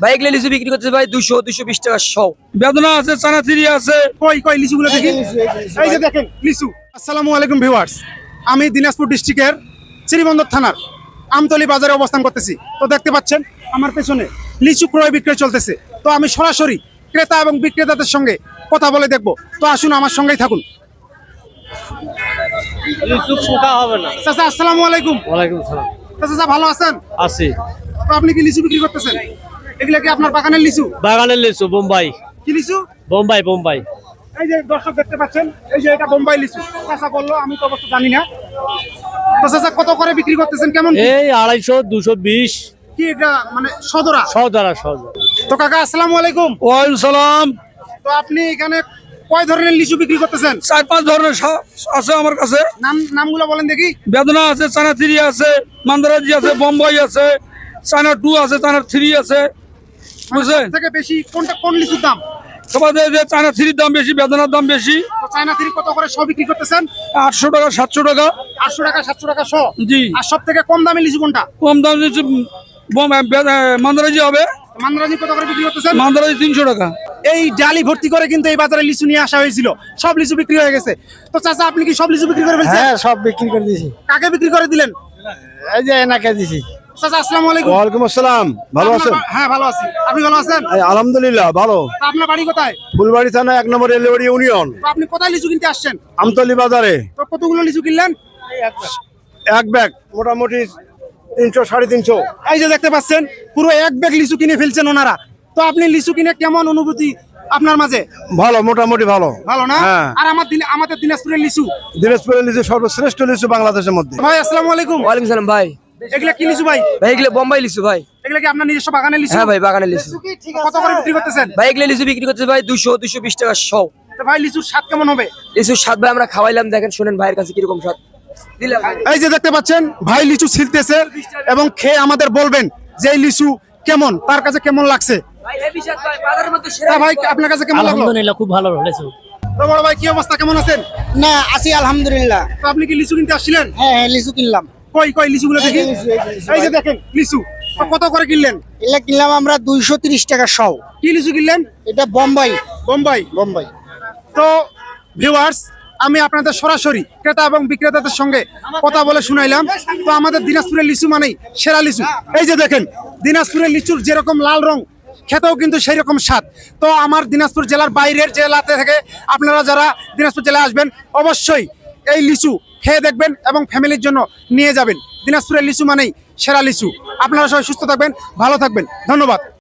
ভাই এগুলো লিচু বিক্রি করতেছে ভাই 200-220 টাকা শ। বেদনা আছে, চানাচুরি আছে। কই কই লিচুগুলো দেখি। এই যে দেখেন লিচু। আসসালামু আলাইকুম ভিউয়ার্স, আমি দিনাজপুর ডিস্ট্রিক্টের শ্রীবন্দর থানার আমতলী বাজারে অবস্থান করতেছি। তো দেখতে পাচ্ছেন আমার পেছনে লিচু ক্রয় বিক্রয় চলতেছে। তো আমি সরাসরি ক্রেতা এবং বিক্রেতাদের সঙ্গে কথা বলে দেখব। তো আসুন আমার সঙ্গেই থাকুন। লিচু পোকা হবে না। চাচা আসসালামু আলাইকুম। ওয়ালাইকুম সালাম। চাচা ভালো আছেন? আছি। তো আপনি কি লিচু বিক্রি করতেছেন? এগুলা কি আপনার বাগানের লিচু? বাগানের লিচু বোম্বাই। কি লিচু? বোম্বাই বোম্বাই। এই যে দর্শক দেখতে পাচ্ছেন, এই যে এটা বোম্বাই লিচু। চাচা বললো, আমি তো অবশ্য জানি না। তো চাচা কত করে বিক্রি করতেছেন, কেমন কি? এই 250 220 কি এটা মানে সদরা? সদরা সদরা। তো কাকা আসসালামু আলাইকুম। ওয়ালাইকুম সালাম। তো আপনি এখানে কয় ধরনের লিচু বিক্রি করতেছেন? 4-5 ধরনের আছে আমার কাছে। নামগুলো বলেন দেখি। বেদনা আছে, চানাচুরি আছে, মান্দারাজি আছে, বোম্বাই আছে, চায়না 2 আছে, চায়না 3 আছে, বুঝছেন? থেকে বেশি কোনটা, কোন লিচুর দাম? সবাই যে চায়না 3 দাম বেশি, বেদনার দাম বেশি। তো চায়না 3 কত করে শ বিক্রি করতেছেন? 800 টাকা 700 টাকা। 800 টাকা 700 টাকা শ। জি। আর সব থেকে কম দামি লিচু কোনটা? কম দাম হচ্ছে মান্দারাজি হবে। মান্দারাজি কত করে বিক্রি করতেছেন? মান্দারাজি 300 টাকা। এই ডালি ভর্তি করে কিন্তু এই বাজারে লিচু নিয়ে আসা হয়েছিল, সব লিচু বিক্রি হয়ে গেছে। তো চাচা আপনি কি সব লিচু বিক্রি করে ফেলছেন? হ্যাঁ, সব বিক্রি করে দিয়েছি। কাকে বিক্রি করে দিলেন? এই যে এনাকে দিছি। চাচা আসসালামু আলাইকুম। ওয়ালাইকুম আসসালাম। ভালো আছেন? হ্যাঁ ভালো আছি, আপনি ভালো আছেন? এই আলহামদুলিল্লাহ ভালো। তো আপনার বাড়ি কোথায়? ফুলবাড়ি থানা 1 নম্বর রেলবাড়ি ইউনিয়ন, তো আপনি কোথায় লিচু কিনতে আসছেন? আমতলী বাজারে। তো কতগুলো লিচু কিনলেন? এক ব্যাগ মোটামুটি 300 350। এই যে দেখতে পাচ্ছেন পুরো এক ব্যাগ লিচু কিনে ফেলছেন ওনারা। তো আপনি লিচু কিনে কেমন অনুভূতি আপনার মাঝে? ভালো, মোটামুটি ভালো। ভালো না? হ্যাঁ। আর আমাদের দিনাজপুরের লিচু। দিনাজপুরের লিচু সর্বশ্রেষ্ঠ লিচু বাংলাদেশের মধ্যে। ভাই আসসালামু আলাইকুম। ওয়ালাইকুম সালাম ভাই। এগুলা কি লিচু ভাই? ভাই এগুলো বোম্বাই লিচু ভাই। এগুলা কি আপনার নিজস্ব বাগানের লিচু? হ্যাঁ ভাই বাগানের লিচু। কত করে বিক্রি করতেছেন? ভাই এগুলো লিচু বিক্রি করতেছে ভাই 200-220 টাকা শ। তো ভাই লিচুর স্বাদ কেমন হবে? লিচুর স্বাদ ভাই আমরা খাওয়াইলাম, দেখেন শুনেন ভাইয়ের কাছে কিরকম স্বাদ দিলাম। এই যে দেখতে পাচ্ছেন ভাই লিচু ছিলতেছে এবং খেয়ে আমাদের বলবেন যে এই লিচু কেমন, তার কাছে কেমন লাগছে। ভাই হেভি স্বাদ ভাই, বাজারের মধ্যে সেরা। তা ভাই আপনার কাছে কেমন লাগলো? আলহামদুলিল্লাহ খুব ভালো লিচু। তো বড় ভাই কি অবস্থা, কেমন আছেন? না আছি আলহামদুলিল্লাহ। তো আপনি কি লিচু কিনতে আসছিলেন? হ্যাঁ হ্যাঁ লিচু কিনলাম। কই কই লিচুগুলো দেখি। এই যে দেখেন লিচু। তো কত করে কিনলেন? এগুলা কিনলাম আমরা 230 টাকা সহ। কি লিচু কিনলেন? এটা বোম্বাই। বোম্বাই। বোম্বাই। তো ভিউয়ার্স, আমি আপনাদের সরাসরি ক্রেতা এবং বিক্রেতাদের সঙ্গে কথা বলে শুনাইলাম। তো আমাদের দিনাজপুরের লিচু মানেই সেরা লিচু। এই যে দেখেন দিনাজপুরের লিচুর যেরকম লাল রং, খেতেও কিন্তু সেই রকম স্বাদ। তো আমার দিনাজপুর জেলার বাইরের জেলাতে থেকে আপনারা যারা দিনাজপুর জেলায় আসবেন অবশ্যই এই লিচু খেয়ে দেখবেন এবং ফ্যামিলির জন্য নিয়ে যাবেন। দিনাজপুরের লিচু মানেই সেরা লিচু। আপনারা সবাই সুস্থ থাকবেন, ভালো থাকবেন, ধন্যবাদ।